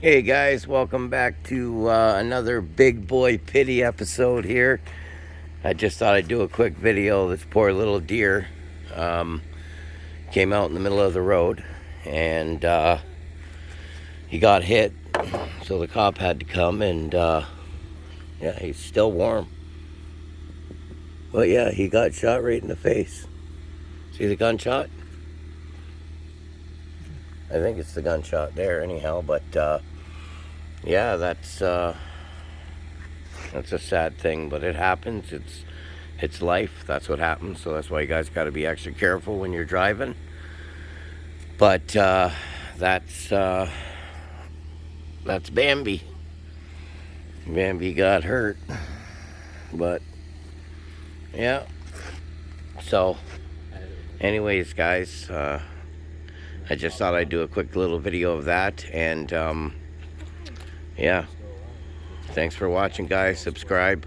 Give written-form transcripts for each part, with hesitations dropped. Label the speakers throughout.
Speaker 1: Hey guys, welcome back to another Big Boy Pity episode here. I just thought I'd do a quick video. This poor little deer came out in the middle of the road and he got hit, so the cop had to come and yeah, he's still warm. But yeah, he got shot right in the face. See the gunshot? I think it's the gunshot there anyhow, but yeah, that's a sad thing, but it happens. It's life. That's what happens. So that's why you guys got to be extra careful when you're driving. But that's Bambi. Bambi got hurt, but yeah. So, anyways, guys, I just thought I'd do a quick little video of that, and yeah. Thanks for watching, guys. Subscribe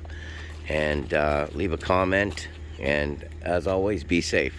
Speaker 1: and leave a comment. And as always, be safe.